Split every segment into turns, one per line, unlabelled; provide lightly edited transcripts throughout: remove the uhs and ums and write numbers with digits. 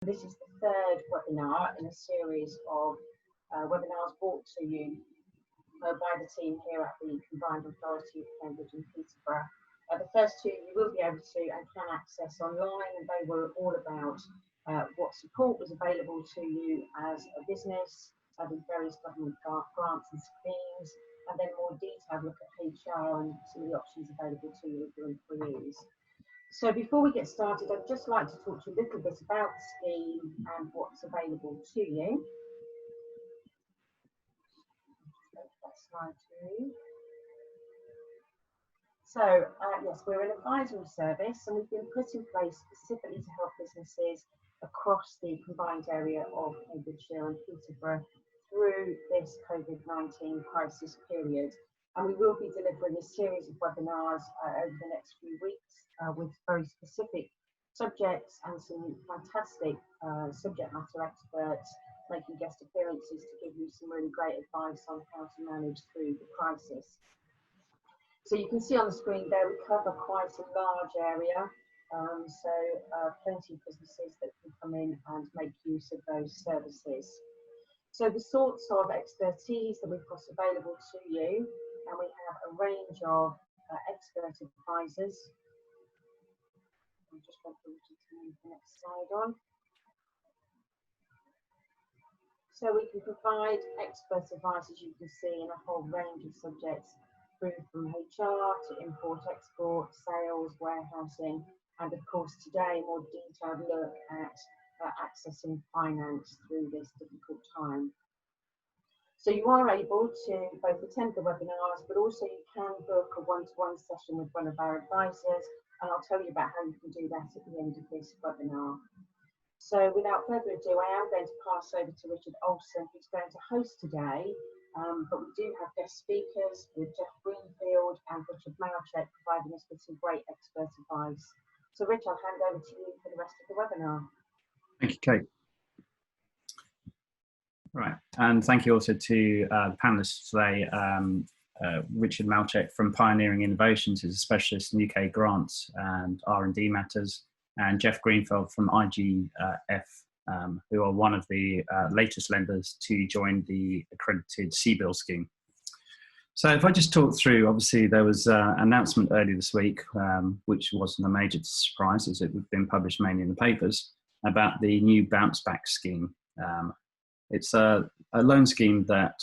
This is the third webinar in a series of webinars brought to you by the team here at the Combined Authority of Cambridge and Peterborough. The first two you will be able to and can access online, and they were all about what support was available to you as a business, the various government grants and schemes, and then more detailed look at HR and some of the options available to you with your employees. So before we get started, I'd just like to talk to you a little bit about the scheme and what's available to you. Slide two. So yes, we're an advisory service, and we've been put in place specifically to help businesses across the combined area of Cambridgeshire and Peterborough through this Covid-19 crisis period. And we will be delivering a series of webinars over the next few weeks with very specific subjects and some fantastic subject matter experts making guest appearances to give you some really great advice on how to manage through the crisis. So you can see on the screen there we cover quite a large area, so plenty of businesses that can come in and make use of those services. So the sorts of expertise that we've got available to you, and we have a range of expert advisors. I'm just going to move the next slide on. So we can provide expert advice, as you can see, in a whole range of subjects, through from HR to import, export, sales, warehousing, and of course today more detailed look at accessing finance through this difficult time. So you are able to both attend the webinars, but also you can book a one-to-one session with one of our advisors, and I'll tell you about how you can do that at the end of this webinar. So without further ado, I am going to pass over to Richard Olson, who's going to host today, but we do have guest speakers with Jeff Greenfield and Richard Malchek providing us with some great expert advice. So Rich, I'll hand over to you for the rest of the webinar.
Thank you, Kate. Right, and thank you also to the panelists today. Richard Malchek from Pioneering Innovations is a specialist in UK grants and R&D matters, and Jeff Greenfield from IGF, who are one of the latest lenders to join the accredited CBIL scheme. So if I just talk through, obviously there was an announcement earlier this week, which wasn't a major surprise as it had been published mainly in the papers, about the new bounce back scheme. It's a loan scheme that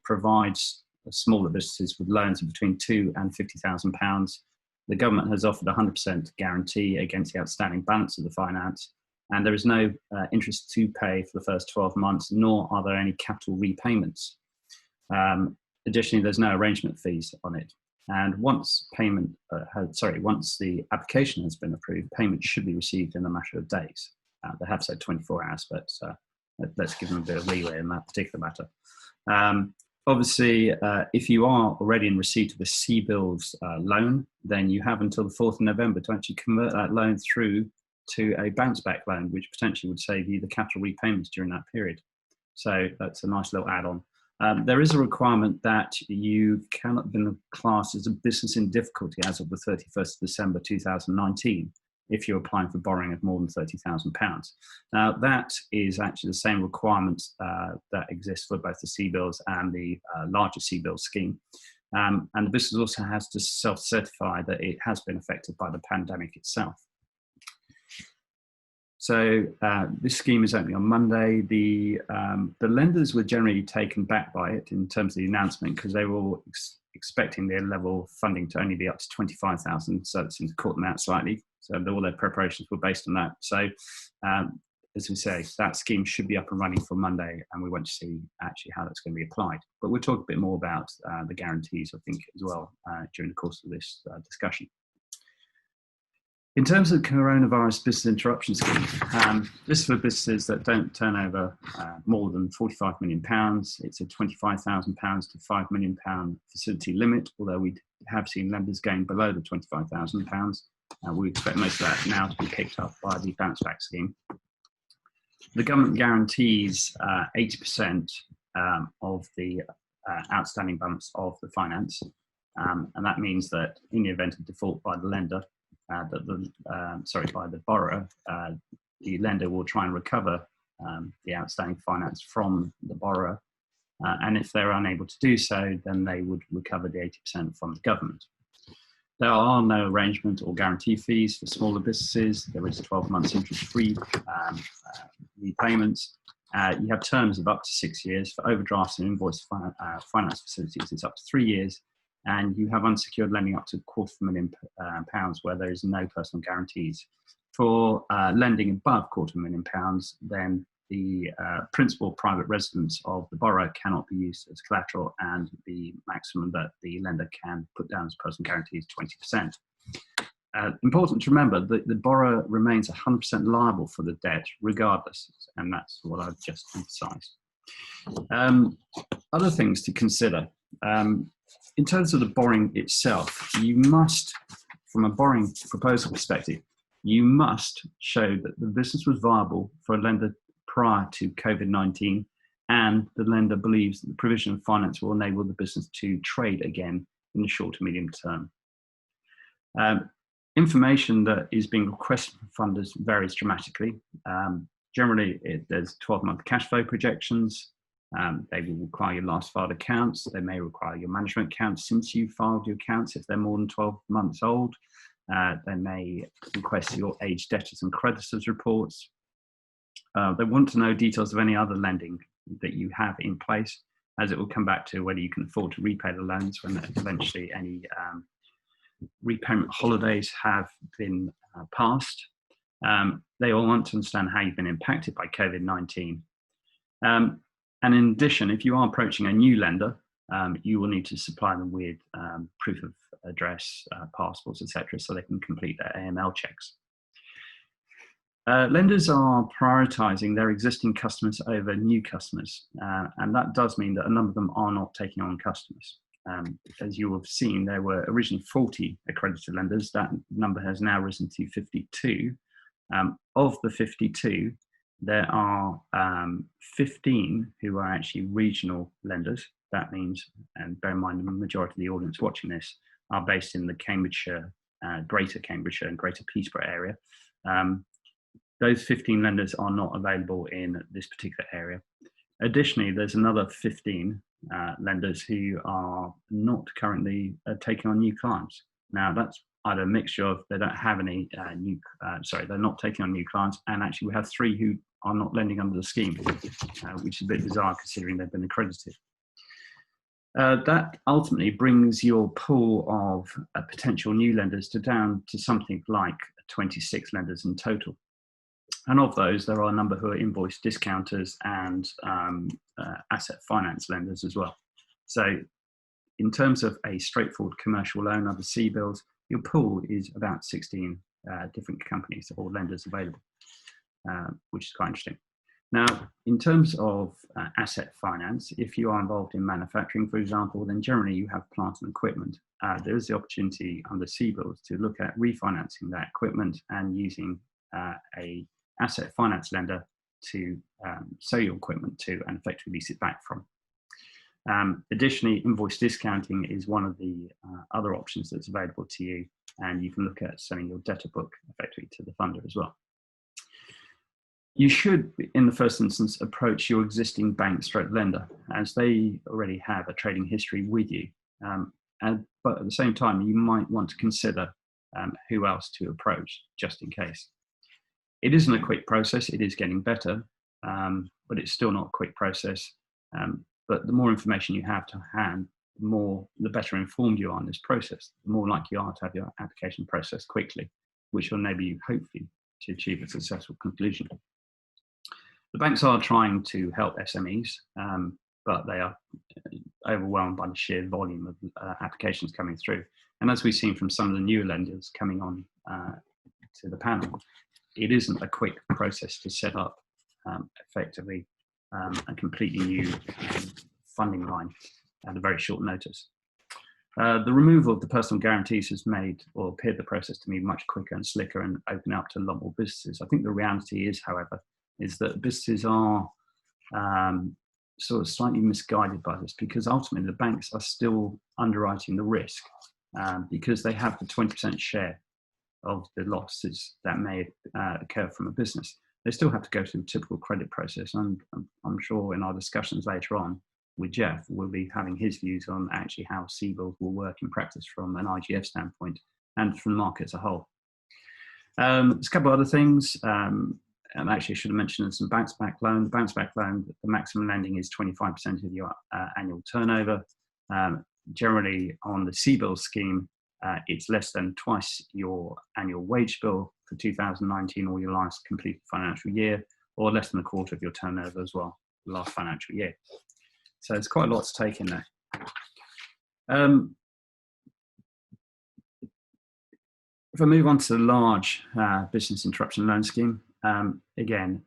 provides smaller businesses with loans of between £2,000 and £50,000. The government has offered a 100% guarantee against the outstanding balance of the finance, and there is no interest to pay for the first 12 months, nor are there any capital repayments. Additionally, there's no arrangement fees on it. And once once the application has been approved, payment should be received in a matter of days. They have said 24 hours, but let's give them a bit of leeway in that particular matter. Obviously, if you are already in receipt of a CBILS loan, then you have until the 4th of November to actually convert that loan through to a bounce back loan, which potentially would save you the capital repayments during that period. So that's a nice little add-on. There is a requirement that you cannot have been classed as a business in difficulty as of the 31st of December 2019 if you're applying for borrowing of more than £30,000. Now, that is actually the same requirement that exists for both the CBILS and the larger CBILS scheme. And the business also has to self-certify that it has been affected by the pandemic itself. So this scheme is opening on Monday. The lenders were generally taken back by it in terms of the announcement because they were all expecting their level of funding to only be up to 25,000, so it seemed to caught them out slightly. So all their preparations were based on that. So as we say, that scheme should be up and running for Monday, and we want to see actually how that's going to be applied. But we'll talk a bit more about the guarantees, I think, as well during the course of this discussion. In terms of coronavirus business interruption scheme, this is for businesses that don't turn over more than £45 million. It's a £25,000 to £5 million facility limit, although we have seen lenders going below the £25,000. We expect most of that now to be picked up by the bounce back scheme. The government guarantees 80% of the outstanding balance of the finance, and that means that in the event of default by the lender, by the borrower, the lender will try and recover the outstanding finance from the borrower. And if they're unable to do so, then they would recover the 80% from the government. There are no arrangement or guarantee fees for smaller businesses. There is 12 months interest-free repayments. You have terms of up to 6 years. For overdrafts and invoice finance facilities, it's up to 3 years. And you have unsecured lending up to £250,000 where there is no personal guarantees. For lending above £250,000, then the principal private residence of the borrower cannot be used as collateral, and the maximum that the lender can put down as personal guarantee is 20%. Important to remember that the borrower remains 100% liable for the debt regardless, and that's what I've just emphasised. Other things to consider. In terms of the borrowing itself, you must, from a borrowing proposal perspective, you must show that the business was viable for a lender prior to COVID-19, and the lender believes that the provision of finance will enable the business to trade again in the short to medium term. Information that is being requested from funders varies dramatically. Generally, there's 12-month cash flow projections. They will require your last filed accounts. They may require your management accounts since you filed your accounts if they're more than 12 months old. They may request your aged debtors and creditors reports. They want to know details of any other lending that you have in place, as it will come back to whether you can afford to repay the loans when eventually any repayment holidays have been passed. They all want to understand how you've been impacted by COVID-19. And in addition, if you are approaching a new lender, you will need to supply them with proof of address, passports, etc., so they can complete their AML checks. Lenders are prioritising their existing customers over new customers, and that does mean that a number of them are not taking on customers. As you have seen, there were originally 40 accredited lenders. That number has now risen to 52. Of the 52, there are 15 who are actually regional lenders. That means, and bear in mind the majority of the audience watching this are based in the Cambridgeshire, Greater Cambridgeshire and Greater Peterborough area. Those 15 lenders are not available in this particular area. Additionally, there's another 15 lenders who are not currently taking on new clients. Now, that's either a mixture of they don't have any they're not taking on new clients, and actually we have 3 who are not lending under the scheme, which is a bit bizarre considering they've been accredited. That ultimately brings your pool of potential new lenders down to something like 26 lenders in total. And of those, there are a number who are invoice discounters and asset finance lenders as well. So in terms of a straightforward commercial loan under CBILS, your pool is about 16 different companies or lenders available, which is quite interesting. Now, in terms of asset finance, if you are involved in manufacturing, for example, then generally you have plant and equipment. There is the opportunity under CBILS to look at refinancing that equipment and using a asset finance lender to sell your equipment to and effectively lease it back from. Additionally, invoice discounting is one of the other options that's available to you, and you can look at selling your debtor book effectively to the funder as well. You should, in the first instance, approach your existing bank stroke lender, as they already have a trading history with you. But at the same time, you might want to consider who else to approach, just in case. It isn't a quick process. It is getting better, but it's still not a quick process. But the more information you have to hand, the better informed you are in this process, the more likely you are to have your application processed quickly, which will enable you, hopefully, to achieve a successful conclusion. The banks are trying to help SMEs, but they are overwhelmed by the sheer volume of applications coming through. And as we've seen from some of the newer lenders coming on to the panel, it isn't a quick process to set up effectively a completely new funding line at a very short notice. The removal of the personal guarantees has made or appeared the process to be much quicker and slicker and open up to a lot more businesses. I think the reality is, however, is that businesses are sort of slightly misguided by this, because ultimately the banks are still underwriting the risk because they have the 20% share of the losses that may occur from a business. they still have to go through the typical credit process. And I'm sure in our discussions later on with Jeff, we'll be having his views on actually how CBILS will work in practice from an IGF standpoint and from the market as a whole. There's a couple of other things. And actually, I should have mentioned some bounce back loan. The bounce back loan, the maximum lending is 25% of your annual turnover. Generally, on the CBILS scheme, it's less than twice your annual wage bill for 2019 or your last completed financial year, or less than a quarter of your turnover as well, the last financial year. So there's quite a lot to take in there. If I move on to the large business interruption loan scheme, again,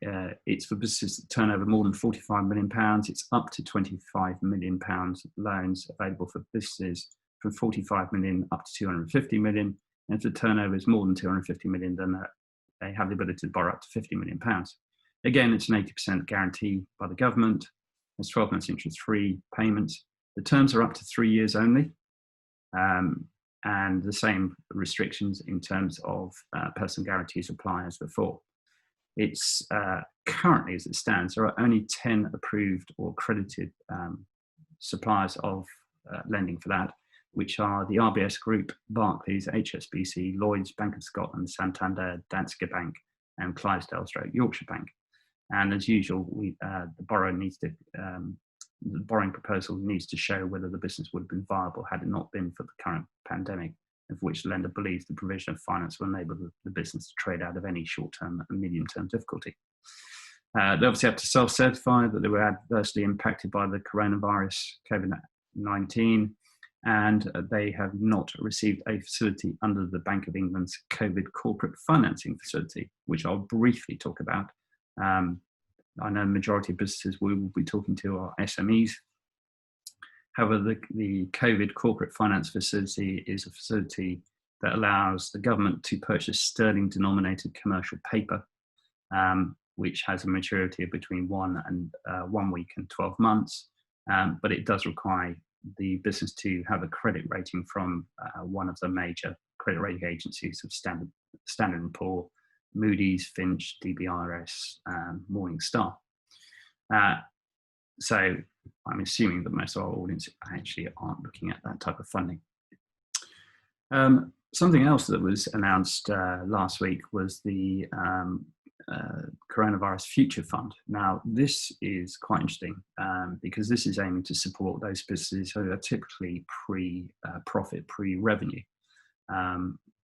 it's for businesses that turn over more than £45 million. It's up to £25 million loans available for businesses from 45 million up to 250 million. And if the turnover is more than 250 million, then they have the ability to borrow up to £50 million. Again, it's an 80% guarantee by the government. There's 12 months interest-free payments. The terms are up to 3 years only. And the same restrictions in terms of personal guarantees apply as before. It's currently, as it stands, there are only 10 approved or accredited suppliers of lending for that, which are the RBS Group, Barclays, HSBC, Lloyds, Bank of Scotland, Santander, Danske Bank, and Clydesdale/Yorkshire Bank. And as usual, the borrower needs to, the borrowing proposal needs to show whether the business would have been viable had it not been for the current pandemic, of which the lender believes the provision of finance will enable the business to trade out of any short-term and medium-term difficulty. They obviously have to self-certify that they were adversely impacted by the coronavirus, COVID-19, and they have not received a facility under the Bank of England's COVID corporate financing facility, which I'll briefly talk about. I know the majority of businesses we will be talking to are SMEs. However, the COVID corporate finance facility is a facility that allows the government to purchase sterling-denominated commercial paper, which has a maturity of between 1 week and 12 months. But it does require the business to have a credit rating from one of the major credit rating agencies of Standard & Poor's, Moody's, Fitch, DBRS, Morningstar. So I'm assuming that most of our audience actually aren't looking at that type of funding. Something else that was announced last week was the Coronavirus Future Fund. Now, this is quite interesting because this is aiming to support those businesses who are typically pre-profit, pre-revenue.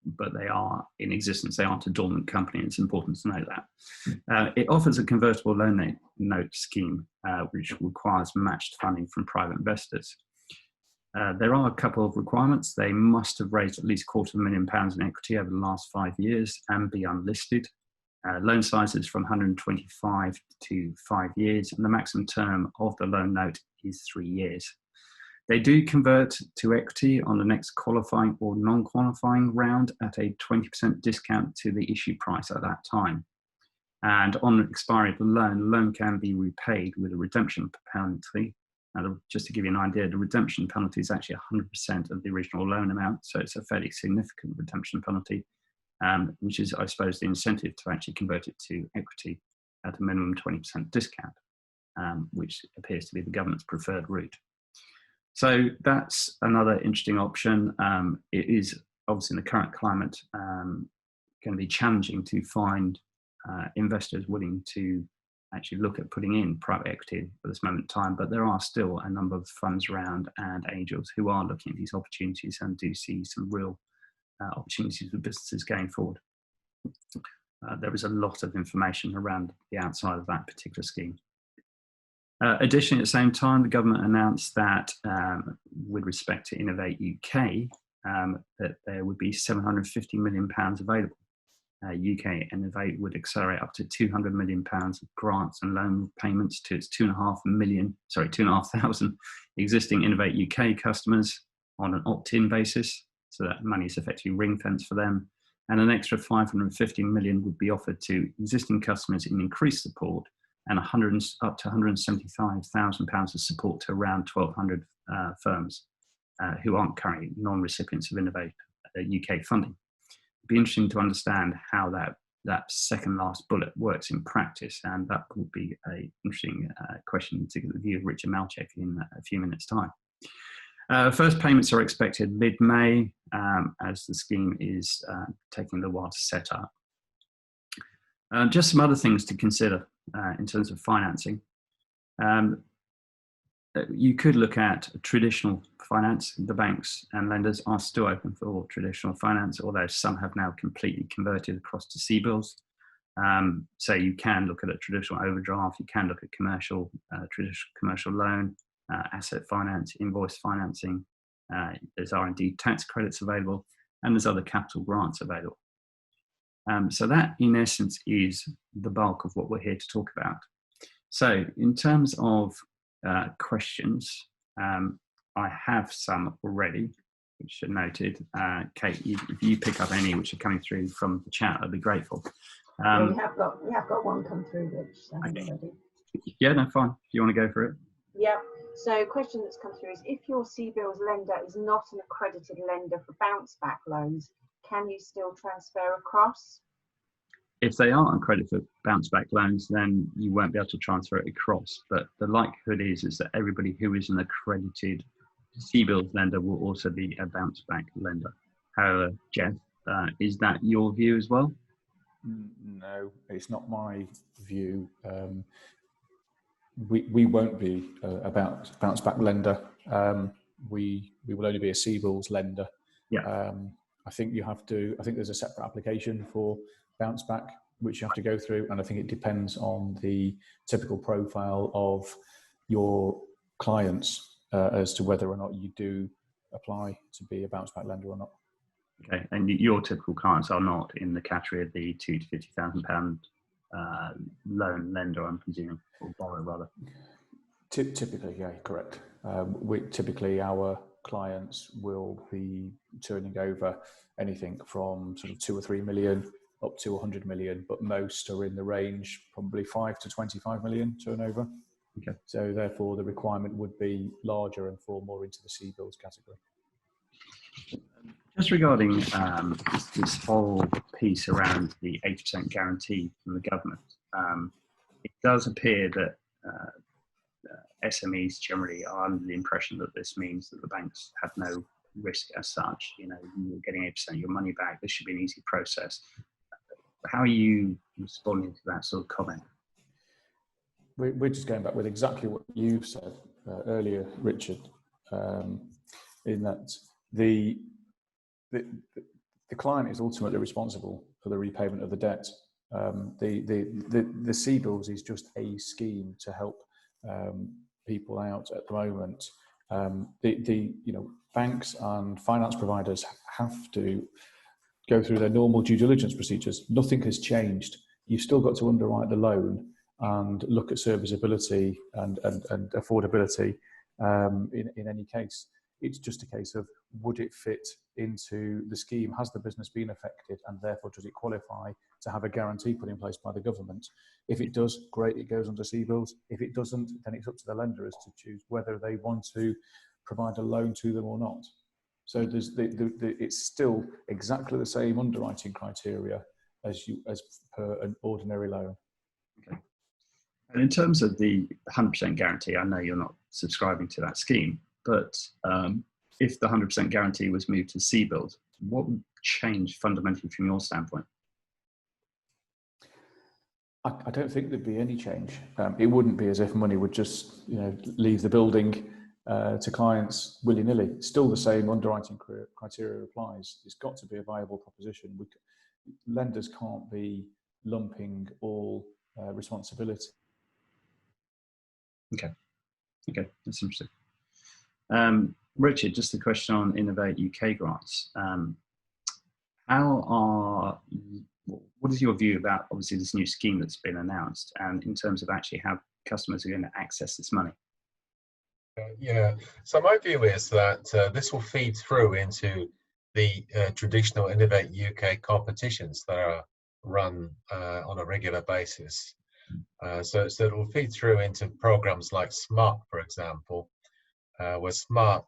But they are in existence. They aren't a dormant company. It's important to note that. It offers a convertible loan note scheme, which requires matched funding from private investors. There are a couple of requirements. They must have raised at least £250,000 in equity over the last 5 years and be unlisted. Loan sizes from 125 to 5 years, and the maximum term of the loan note is 3 years. They do convert to equity on the next qualifying or non-qualifying round at a 20% discount to the issue price at that time. And on expiry of the loan can be repaid with a redemption penalty. Now, just to give you an idea, the redemption penalty is actually 100% of the original loan amount, so it's a fairly significant redemption penalty, which is, I suppose, the incentive to actually convert it to equity at a minimum 20% discount, which appears to be the government's preferred route. So that's another interesting option. It is obviously in the current climate going to be challenging to find investors willing to actually look at putting in private equity at this moment in time, but there are still a number of funds around and angels who are looking at these opportunities and do see some real opportunities for businesses going forward. There is a lot of information around the outside of that particular scheme. Additionally, at the same time, the government announced that with respect to Innovate UK, that there would be £750 million available. UK Innovate would accelerate up to £200 million of grants and loan payments to its 2,500 existing Innovate UK customers on an opt-in basis. So that money is effectively ring-fenced for them. And an extra £550 million would be offered to existing customers in increased support, and up to £175,000 of support to around 1,200 firms who aren't currently non-recipients of Innovate UK funding. It'd be interesting to understand how that that second last bullet works in practice, and that would be an interesting question to get the view of Richard Malchek in a few minutes' time. First payments are expected mid-May, as the scheme is taking a little while to set up. Just some other things to consider in terms of financing. You could look at traditional finance. The banks and lenders are still open for traditional finance, although some have now completely converted across to CBILS. So you can look at a traditional overdraft, you can look at traditional commercial loan, asset finance, invoice financing. There's R&D tax credits available, and there's other capital grants available. So that, in essence, is the bulk of what we're here to talk about. So in terms of questions, I have some already, which are noted. Kate, if you pick up any which are coming through from the chat, I'd be grateful.
Yeah, we have got one come through, Rich.
Okay. Yeah, no, fine. If you want to go for it.
Yeah. So, question that's come through is: if your CBILS lender is not an accredited lender for bounce back loans, can you still transfer across?
If they aren't accredited for bounce back loans, then you won't be able to transfer it across. But the likelihood is that everybody who is an accredited CBILS lender will also be a bounce back lender. However, Jeff, is that your view as well?
No, it's not my view. We won't be a bounce back lender. We will only be a CBILS lender.
Yeah.
I think there's a separate application for bounce back which you have to go through, and I think it depends on the typical profile of your clients as to whether or not you do apply to be a bounce back lender or not.
Okay, and your typical clients are not in the category of the £2,000 to £50,000 loan lender, I'm presuming, or borrower rather.
Typically, yeah, correct. Typically our clients will be turning over anything from sort of 2 or 3 million up to 100 million, but most are in the range probably 5 to 25 million turnover.
Okay.
So therefore the requirement would be larger and fall more into the CBILS category.
Just regarding this whole piece around the 80% guarantee from the government, it does appear that SMEs generally are under the impression that this means that the banks have no risk as such. You know, you're getting 80% of your money back. This should be an easy process. How are you responding to that sort of comment?
We're just going back with exactly what you said earlier, Richard, in that the client is ultimately responsible for the repayment of the debt. The CBILS is just a scheme to help people out at the moment. Banks and finance providers have to go through their normal due diligence procedures. Nothing has changed. You've still got to underwrite the loan and look at serviceability and affordability in any case. It's just a case of, would it fit into the scheme? Has the business been affected, and therefore does it qualify to have a guarantee put in place by the government? If it does, great, it goes under CBILS. If it doesn't, then it's up to the lenders to choose whether they want to provide a loan to them or not. So it's still exactly the same underwriting criteria as per an ordinary loan.
Okay. And in terms of the 100% guarantee, I know you're not subscribing to that scheme, but if the 100% guarantee was moved to CBILS, what would change fundamentally from your standpoint?
I don't think there'd be any change. It wouldn't be as if money would just leave the building to clients willy-nilly. Still the same underwriting criteria applies. It's got to be a viable proposition. Lenders can't be lumping all responsibility.
Okay, that's interesting. Richard, just a question on Innovate UK grants. What is your view about, obviously, this new scheme that's been announced, and in terms of actually how customers are going to access this money?
Yeah, so my view is that this will feed through into the traditional Innovate UK competitions that are run on a regular basis. So it will feed through into programs like SMART, for example, where SMART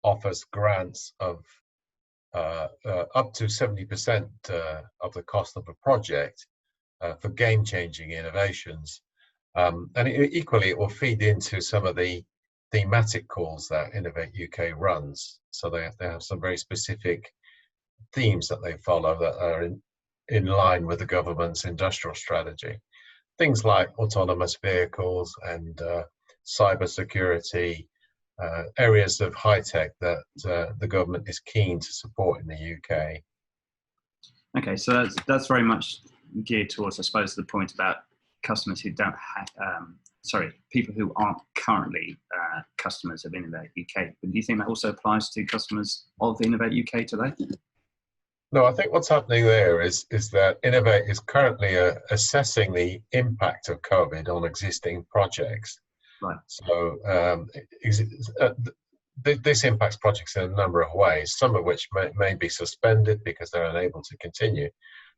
offers grants of up to 70% of the cost of a project for game-changing innovations. And equally, it will feed into some of the thematic calls that Innovate UK runs. So they have some very specific themes that they follow that are in line with the government's industrial strategy. Things like autonomous vehicles and cyber security, areas of high tech that the government is keen to support in the UK.
Okay, so that's very much geared towards, I suppose, the point about customers who don't have, people who aren't currently customers of Innovate UK. But do you think that also applies to customers of Innovate UK today?
No, I think what's happening there is that Innovate is currently assessing the impact of COVID on existing projects.
Right.
So this impacts projects in a number of ways, some of which may be suspended because they're unable to continue.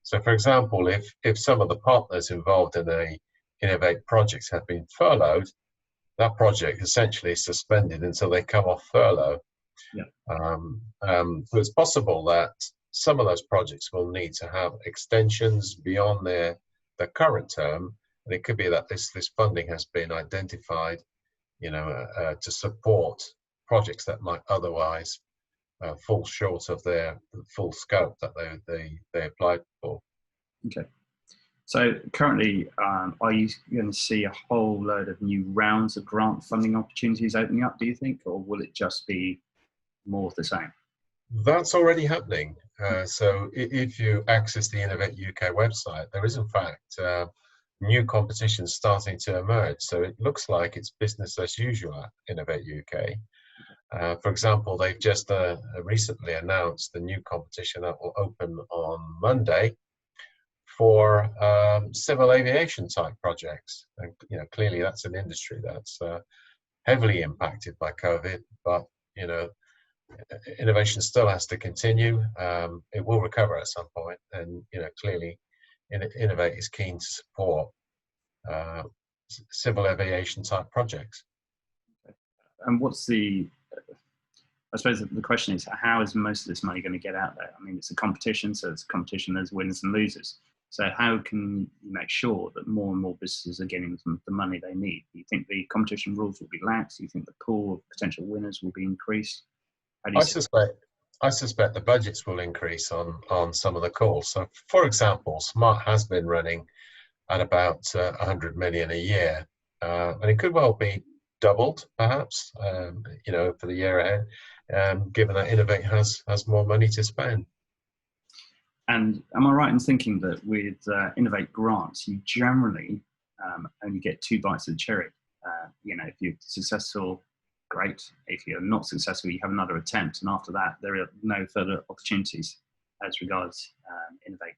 So, for example, if some of the partners involved in a Innovate projects have been furloughed, that project essentially is suspended until they come off furlough.
Yeah.
So it's possible that some of those projects will need to have extensions beyond their current term, and it could be that this funding has been identified, to support projects that might otherwise fall short of their full scope that they applied for.
Okay. So currently, are you going to see a whole load of new rounds of grant funding opportunities opening up, do you think, or will it just be more of the same?
That's already happening. So if you access the Innovate UK website, there is in fact new competitions starting to emerge. So it looks like it's business as usual at Innovate UK. For example, they've just recently announced the new competition that will open on Monday for civil aviation type projects. And clearly that's an industry that's heavily impacted by COVID, but innovation still has to continue. It will recover at some point, and clearly Innovate is keen to support civil aviation type projects.
And I suppose the question is, how is most of this money going to get out there? I mean, it's a competition, so it's a competition, there's winners and losers. So how can you make sure that more and more businesses are getting the money they need? Do you think the competition rules will be lax? Do you think the pool of potential winners will be increased?
I suspect the budgets will increase on some of the calls. So, for example, SMART has been running at about 100 million a year, and it could well be doubled, perhaps, for the year ahead, given that Innovate has more money to spend.
And am I right in thinking that with Innovate grants, you generally only get 2 bites of the cherry? If you're successful, great. If you're not successful, you have another attempt, and after that, there are no further opportunities as regards Innovate.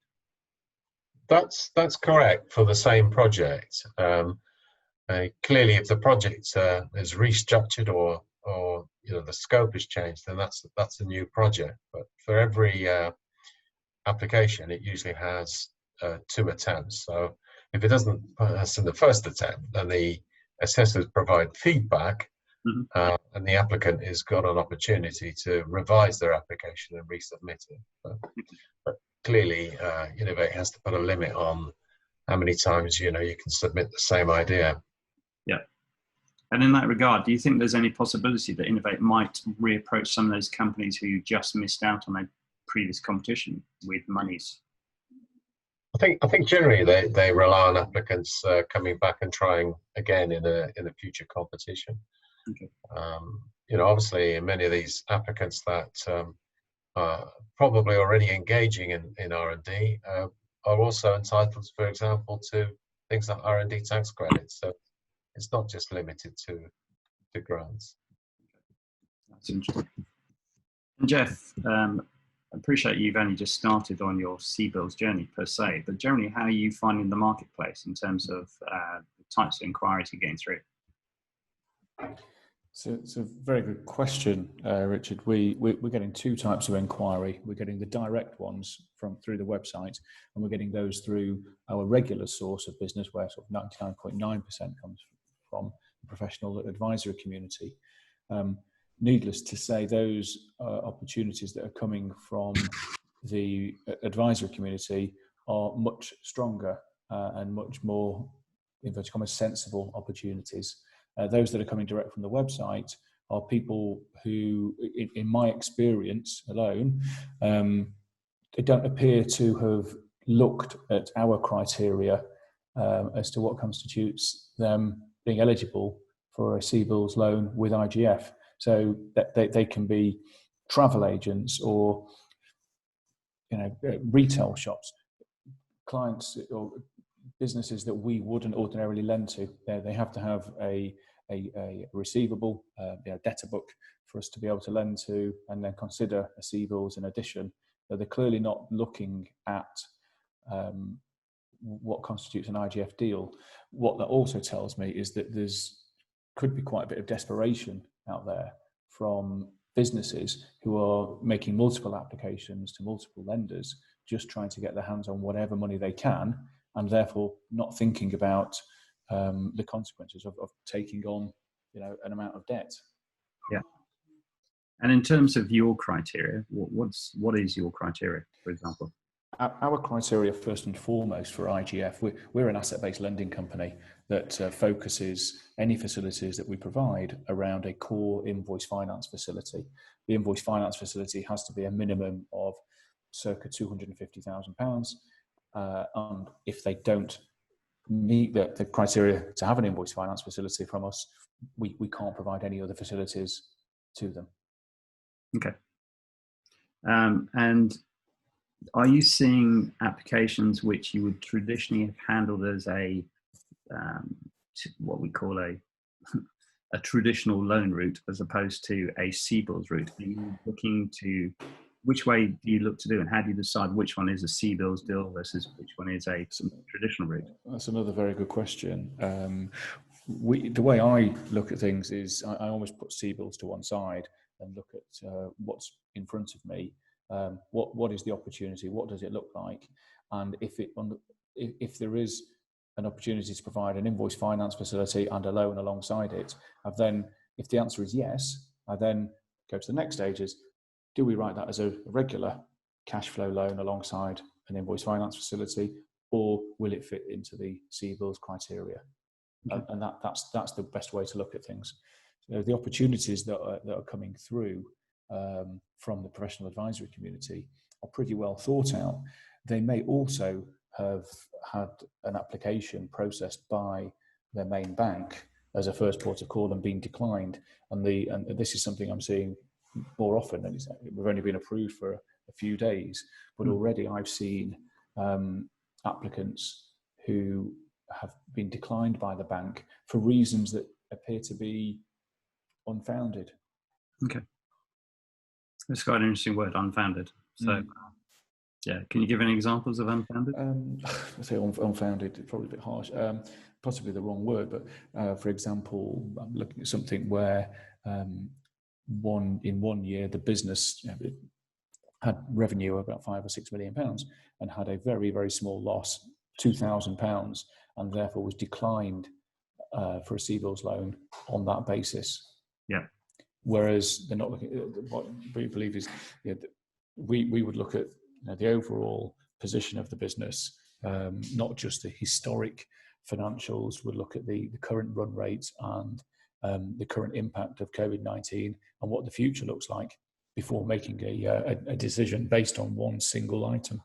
That's correct for the same project. Clearly, if the project is restructured or the scope is changed, then that's a new project. But for every application, it usually has 2 attempts. So if it doesn't pass in the first attempt, then the assessors provide feedback, and the applicant has got an opportunity to revise their application and resubmit it. But clearly, Innovate has to put a limit on how many times you can submit the same idea.
Yeah. And in that regard, do you think there's any possibility that Innovate might reapproach some of those companies who just missed out on a previous competition with monies?
I think generally they rely on applicants coming back and trying again in a future competition.
Okay.
Obviously, many of these applicants that are probably already engaging in R&D are also entitled, for example, to things like R&D tax credits. So it's not just limited to grants.
That's interesting. And Jeff, I appreciate you've only just started on your CBILS journey per se, but generally, how are you finding the marketplace in terms of the types of inquiries you're getting through?
So it's a very good question, Richard. We're getting 2 types of inquiry. We're getting the direct ones through the website, and we're getting those through our regular source of business, where sort of 99.9% comes from the professional advisory community. needless to say, those opportunities that are coming from the advisory community are much stronger and much more, in inverted commas, sensible opportunities. Those that are coming direct from the website are people who, in my experience alone, they don't appear to have looked at our criteria as to what constitutes them being eligible for a CBILS loan with IGF. So that they can be travel agents or retail shops, clients or businesses that we wouldn't ordinarily lend to. They have to have a receivable, debtor book for us to be able to lend to, and then consider a CBILS in addition. So they're clearly not looking at what constitutes an IGF deal. What that also tells me is that could be quite a bit of desperation out there from businesses who are making multiple applications to multiple lenders, just trying to get their hands on whatever money they can, and therefore not thinking about the consequences of taking on, an amount of debt.
Yeah. And in terms of your criteria, what is your criteria, for example?
Our criteria, first and foremost, for IGF, we're an asset-based lending company that focuses any facilities that we provide around a core invoice finance facility. The invoice finance facility has to be a minimum of circa £250,000, and if they don't meet the criteria to have an invoice finance facility from us, we can't provide any other facilities to them.
Okay. And are you seeing applications which you would traditionally have handled as what we call a traditional loan route as opposed to a CBILS route? Are you looking to, which way do you look to do, and how do you decide which one is a CBILS deal versus which one is a traditional route?
That's another very good question. The way I look at things is I always put CBILS to one side and look at what's in front of me. What is the opportunity? What does it look like? And if there is an opportunity to provide an invoice finance facility and a loan alongside it, if the answer is yes, I then go to the next stage: is do we write that as a regular cash flow loan alongside an invoice finance facility, or will it fit into the CBILS criteria? Okay. And that's the best way to look at things. So the opportunities that are coming through from the professional advisory community are pretty well thought out. They may also have had an application processed by their main bank as a first port of call and been declined. And this is something I'm seeing more often. And we've only been approved for a few days, but already I've seen applicants who have been declined by the bank for reasons that appear to be unfounded.
Okay. It's quite an interesting word, unfounded. So, yeah, can you give any examples of unfounded?
I say unfounded, probably a bit harsh, possibly the wrong word, but for example, I'm looking at something where in 1 year the business had revenue of about £5 or £6 million and had a very, very small loss, £2,000, and therefore was declined for a CBILS loan on that basis.
Yeah.
Whereas they're not looking at what we believe is, we would look at the overall position of the business, not just the historic financials. We'd look at the current run rates and the current impact of COVID-19 and what the future looks like before making a decision based on one single item.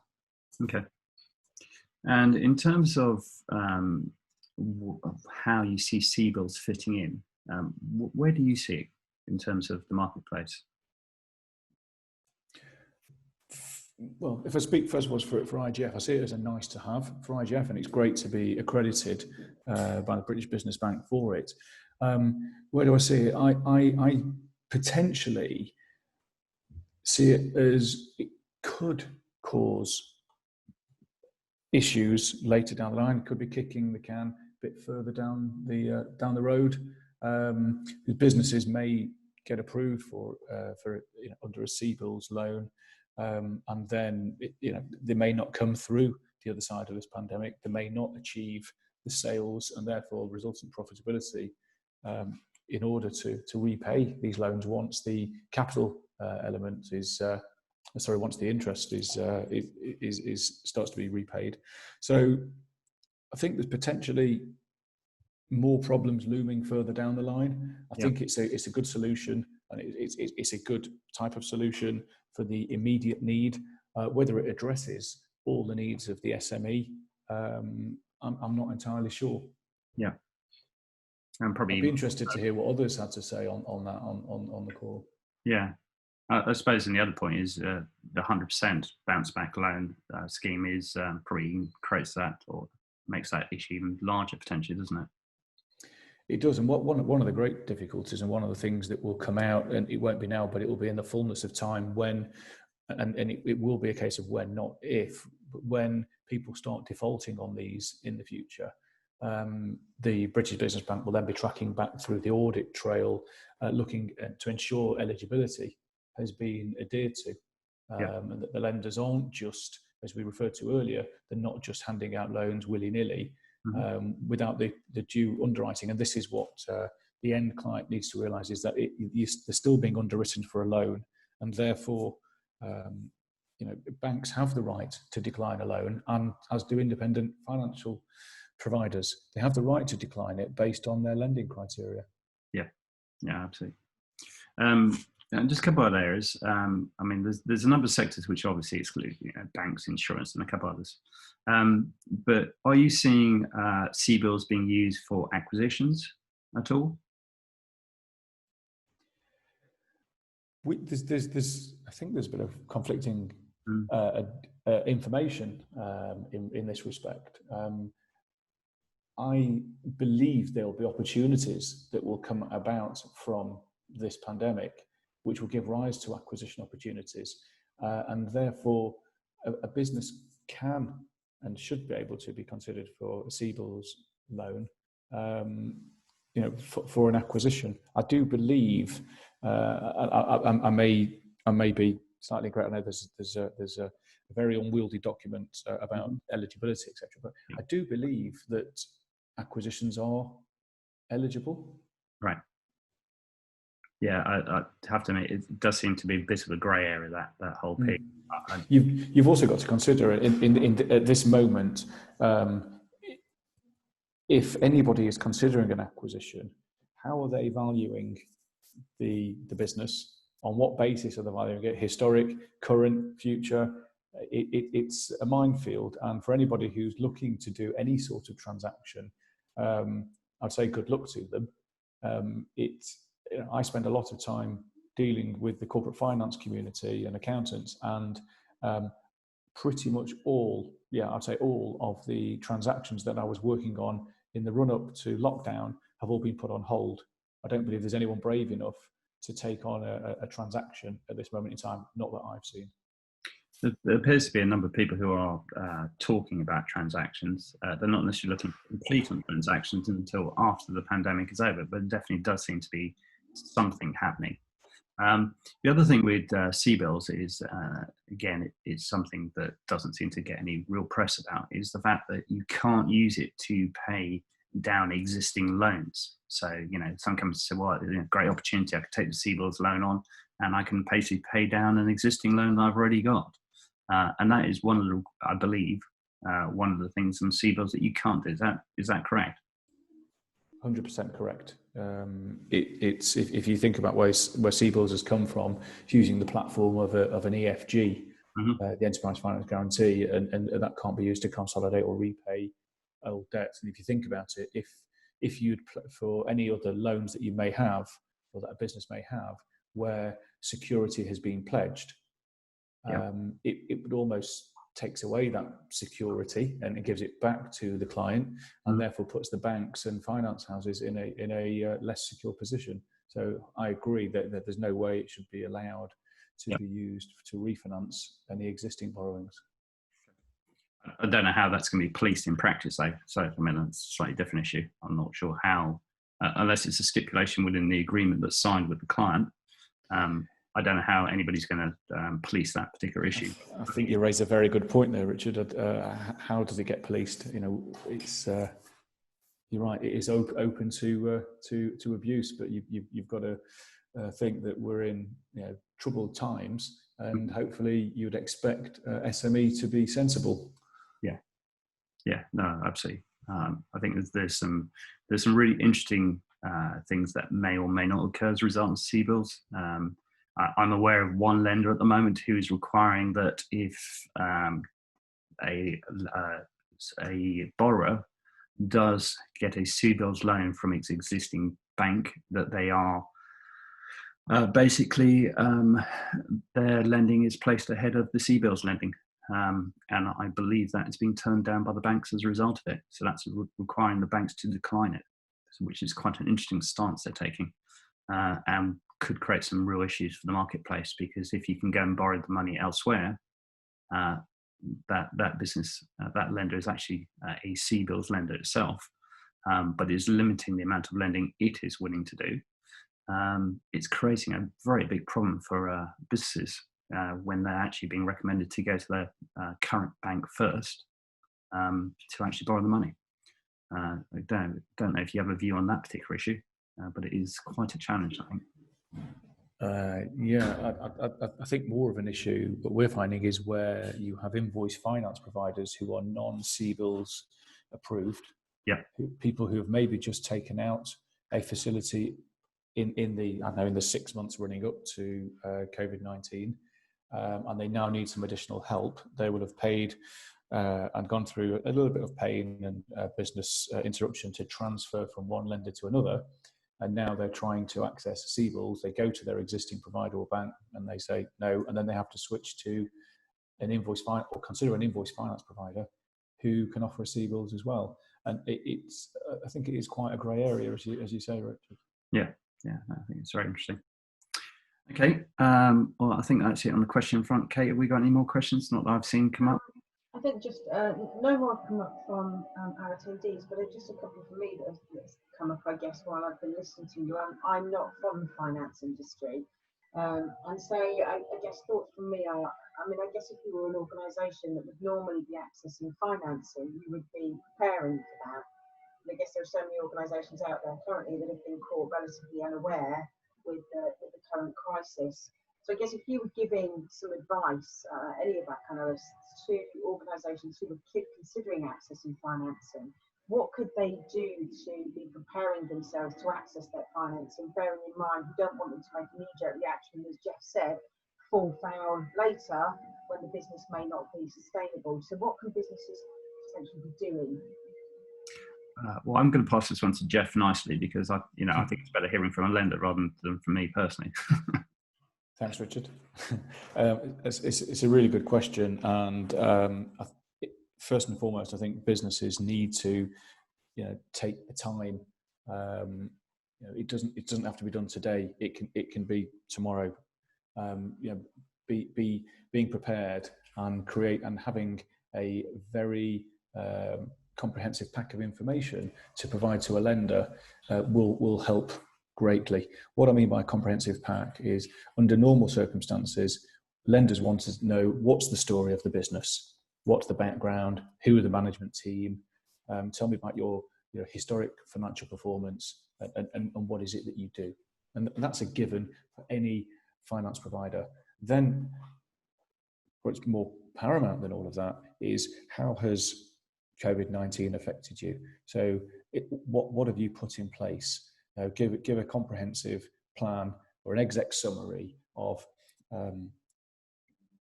Okay. And in terms of how you see CBILS fitting in, where do you see it in terms of the marketplace?
Well, if I speak first of all for IGF, I see it as a nice to have for IGF, and it's great to be accredited by the British Business Bank for it. Where do I see it? I potentially see it as it could cause issues later down the line. It could be kicking the can a bit further down the road. Businesses may get approved for under a CBILS loan, and then they may not come through the other side of this pandemic. They may not achieve the sales and therefore resultant profitability in order to repay these loans once the capital element is once the interest is starts to be repaid. So I think there's potentially more problems looming further down the line. I think it's a good solution, and it's a good type of solution for the immediate need. Whether it addresses all the needs of the SME, I'm not entirely sure.
Yeah, and probably
I'd be interested to hear what others had to say on that on the call.
Yeah, I suppose, and the other point is the 100% bounce back loan scheme is probably creates that, or makes that issue even larger potentially, doesn't it?
It does, and one of the great difficulties, and one of the things that will come out, and it won't be now, but it will be in the fullness of time when, and it will be a case of when, not if, but when people start defaulting on these in the future. The British Business Bank will then be tracking back through the audit trail, looking to ensure eligibility has been adhered to, and that the lenders aren't just, as we referred to earlier, they're not just handing out loans willy-nilly without the due underwriting. And this is what the end client needs to realise, is that they're still being underwritten for a loan, and therefore banks have the right to decline a loan, and as do independent financial providers. They have the right to decline it based on their lending criteria. Yeah,
absolutely. And just a couple of other areas. I mean, there's a number of sectors which obviously exclude, banks, insurance, and a couple others. But are you seeing CBILS being used for acquisitions at all?
I think there's a bit of conflicting information in this respect. I believe there will be opportunities that will come about from this pandemic, which will give rise to acquisition opportunities, and therefore a business can and should be able to be considered for a CBILS loan, for an acquisition. I do believe, I may be slightly incorrect. I know there's a very unwieldy document about eligibility, etc. But I do believe that acquisitions are eligible.
Right. Yeah, I have to admit, it does seem to be a bit of a grey area, that whole piece.
You've also got to consider at this moment, if anybody is considering an acquisition, how are they valuing the business? On what basis are they valuing it? Historic, current, future? It's a minefield, and for anybody who's looking to do any sort of transaction, I'd say good luck to them. I spend a lot of time dealing with the corporate finance community and accountants, and pretty much all of the transactions that I was working on in the run-up to lockdown have all been put on hold. I don't believe there's anyone brave enough to take on a transaction at this moment in time, not that I've seen.
There appears to be a number of people who are talking about transactions. They're not necessarily looking to complete on transactions until after the pandemic is over, but it definitely does seem to be something happening. The other thing with CBILS is, again, it's something that doesn't seem to get any real press about, is the fact that you can't use it to pay down existing loans. So, some companies say, well, great opportunity, I could take the CBILS loan on and I can basically pay down an existing loan that I've already got. And that is I believe, one of the things on CBILS that you can't do. Is that correct?
100% correct. It's if you think about where CBILS has come from, it's using the platform of an EFG, the Enterprise Finance Guarantee, and that can't be used to consolidate or repay old debts. And if you think about it, if you'd for any other loans that you may have, or that a business may have, where security has been pledged, it would almost takes away that security and it gives it back to the client, and therefore puts the banks and finance houses in a less secure position. So I agree that there's no way it should be allowed to be used to refinance any existing borrowings.
I don't know how that's going to be policed in practice, though. So, I mean, that's a slightly different issue. I'm not sure how, unless it's a stipulation within the agreement that's signed with the client. I don't know how anybody's going to police that particular issue.
I think you raise a very good point there, Richard. How does it get policed? It's you're right, it is open to abuse, but you've got to think that we're in troubled times, and hopefully you'd expect SME to be sensible.
Yeah, no, absolutely. I think there's some really interesting things that may or may not occur as a result of CBILS. I'm aware of one lender at the moment who is requiring that if a borrower does get a CBILS loan from its existing bank, that they are basically their lending is placed ahead of the CBILS lending. And I believe that it's being turned down by the banks as a result of it. So that's requiring the banks to decline it, which is quite an interesting stance they're taking, and could create some real issues for the marketplace, because if you can go and borrow the money elsewhere, that business, that lender is actually a CBILS lender itself, but is limiting the amount of lending it is willing to do. It's creating a very big problem for businesses when they're actually being recommended to go to their current bank first to actually borrow the money. I don't know if you have a view on that particular issue, but it is quite a challenge, I think.
I think more of an issue that we're finding is where you have invoice finance providers who are non-CBILS approved.
Yeah.
People who have maybe just taken out a facility in the 6 months running up to COVID-19, and they now need some additional help. They would have paid and gone through a little bit of pain and business interruption to transfer from one lender to another. And now they're trying to access CBILS. They go to their existing provider or bank and they say no, and then they have to switch to an invoice finance or consider an invoice finance provider who can offer a CBILS as well. And I think it is quite a grey area, as you say, Richard.
Yeah, I think it's very interesting. Okay, well, I think that's it on the question front. Kate, have we got any more questions? Not that I've seen come up.
I think just no more have come up from our attendees, but just a couple for me that have come up, I guess, while I've been listening to you. I'm not from the finance industry, and so I guess thoughts from me are, I guess if you were an organisation that would normally be accessing financing, you would be preparing for that. And I guess there are so many organisations out there currently that have been caught relatively unaware with the current crisis. So I guess if you were giving some advice, any of our panelists, to organisations who were considering accessing financing, what could they do to be preparing themselves to access that financing, bearing in mind we don't want them to make a knee-jerk reaction, as Jeff said, fall foul later when the business may not be sustainable. So what can businesses potentially be doing?
Well, I'm going to pass this one to Jeff nicely, because I think it's better hearing from a lender rather than from me personally.
Thanks, Richard. It's a really good question, and first and foremost, I think businesses need to, take the time. It doesn't have to be done today. It can be tomorrow. Being prepared and having a very comprehensive pack of information to provide to a lender will help greatly. What I mean by comprehensive pack is, under normal circumstances, lenders want to know what's the story of the business, what's the background, who are the management team, tell me about your historic financial performance, and what is it that you do. And that's a given for any finance provider. Then what's more paramount than all of that is, how has COVID-19 affected you? So what have you put in place? Give a comprehensive plan or an exec summary of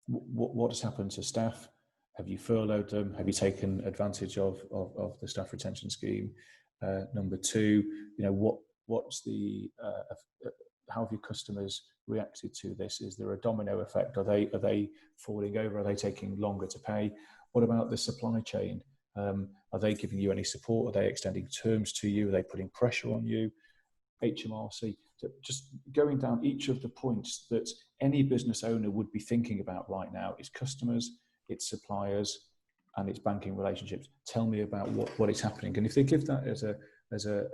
what has happened to staff. Have you furloughed them? Have you taken advantage of the staff retention scheme? Number two, what's the how have your customers reacted to this? Is there a domino effect? Are they falling over? Are they taking longer to pay? What about the supply chain? Are they giving you any support? Are they extending terms to you? Are they putting pressure on you? HMRC. So just going down each of the points that any business owner would be thinking about right now: its customers, its suppliers, and its banking relationships. Tell me about what is happening. And if they give that as a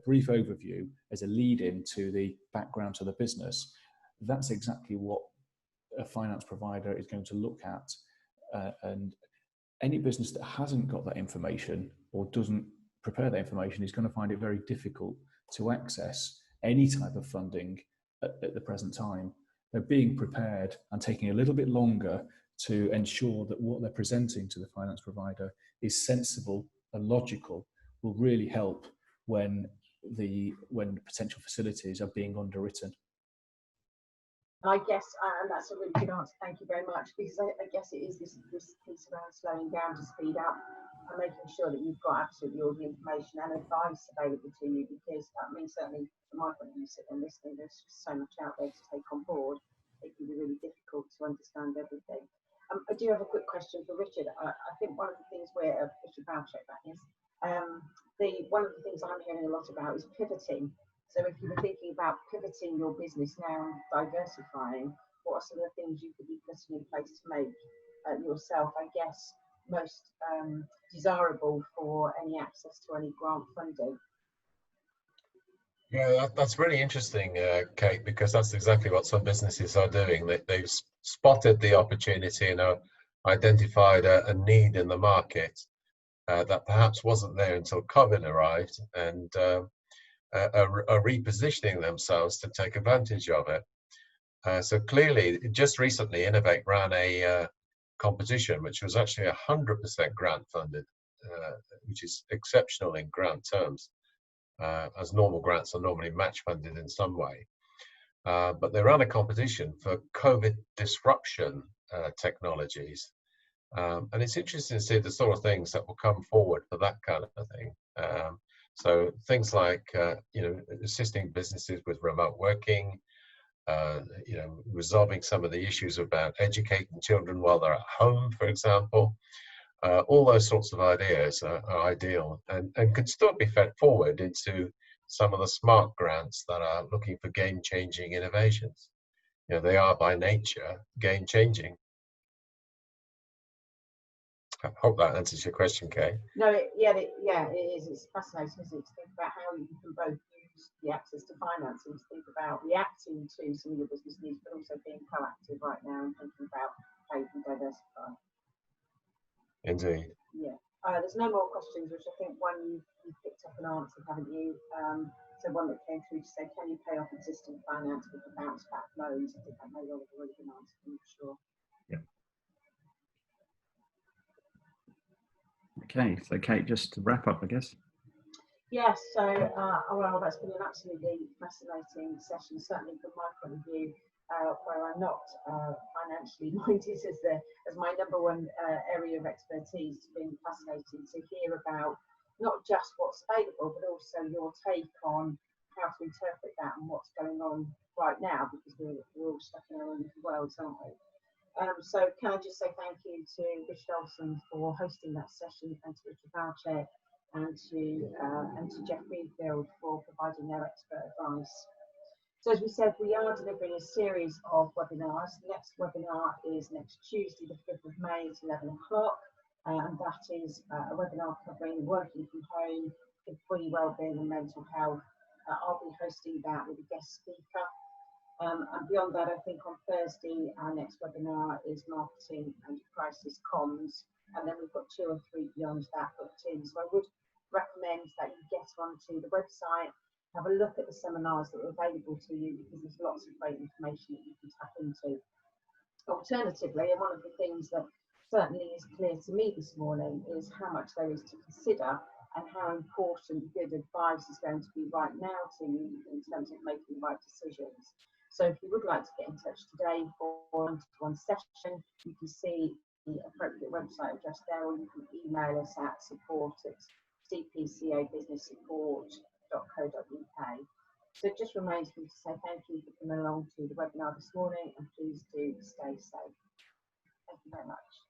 brief overview, as a lead in to the background to the business, that's exactly what a finance provider is going to look at. And any business that hasn't got that information or doesn't prepare that information is going to find it very difficult to access any type of funding at the present time. They're being prepared and taking a little bit longer to ensure that what they're presenting to the finance provider is sensible and logical, will really help when potential facilities are being underwritten.
I guess, and that's a really good answer, thank you very much, because I guess it is this piece around slowing down to speed up and making sure that you've got absolutely all the information and advice available to you, because I mean, certainly from my point of view, sitting and listening, there's just so much out there to take on board, it can be really difficult to understand everything. I do have a quick question for Richard. I think one of the things Richard Bowcheck, that is, one of the things I'm hearing a lot about is pivoting. So if you were thinking about pivoting your business now and diversifying, what are some of the things you could be putting in place to make yourself, I guess, most desirable for any access to any grant funding?
Yeah, that's really interesting, Kate, because that's exactly what some businesses are doing. They've spotted the opportunity and identified a need in the market that perhaps wasn't there until COVID arrived, and are repositioning themselves to take advantage of it. So clearly, just recently, Innovate ran a competition which was actually 100% grant funded, which is exceptional in grant terms, as normal grants are normally match funded in some way. But they ran a competition for COVID disruption technologies. And it's interesting to see the sort of things that will come forward for that kind of thing. So things like, assisting businesses with remote working, resolving some of the issues about educating children while they're at home, for example. All those sorts of ideas are ideal and could still be fed forward into some of the smart grants that are looking for game-changing innovations. They are by nature game-changing. I hope that answers your question, Kay.
No, it is. It's fascinating, isn't it, to think about how you can both use the access to financing to think about reacting to some of your business needs, but also being proactive right now and thinking about how you can diversify.
Indeed.
Yeah. There's no more questions, which I think one you've picked up and answered, haven't you? So one that came through to say, can you pay off existing finance with the bounce back loans? I think that may well have already been answered, I'm not sure.
Yeah. Okay, so Kate, just to wrap up, I guess.
Yes, so well, that's been an absolutely fascinating session, certainly from my point of view, where I'm not financially minded as my number one area of expertise. It's been fascinating to hear about not just what's available, but also your take on how to interpret that and what's going on right now, because we're all stuck in our own little worlds, aren't we? So can I just say thank you to Richard Olson for hosting that session, and to Richard Bowcheck, and to Jeff Greenfield for providing their expert advice. So as we said, we are delivering a series of webinars. The next webinar is next Tuesday, the 5th of May at 11 o'clock. And that is a webinar covering working from home, employee wellbeing and mental health. I'll be hosting that with a guest speaker. And beyond that, I think on Thursday, our next webinar is marketing and crisis comms. And then we've got 2 or 3 beyond that booked in. So I would recommend that you get onto the website, have a look at the seminars that are available to you, because there's lots of great information that you can tap into. Alternatively, and one of the things that certainly is clear to me this morning is how much there is to consider and how important good advice is going to be right now to you in terms of making the right decisions. So if you would like to get in touch today for a one-to-one session, you can see the appropriate website address there, or you can email us at support@cpcabusinesssupport.co.uk. So it just remains for me to say thank you for coming along to the webinar this morning, and please do stay safe. Thank you very much.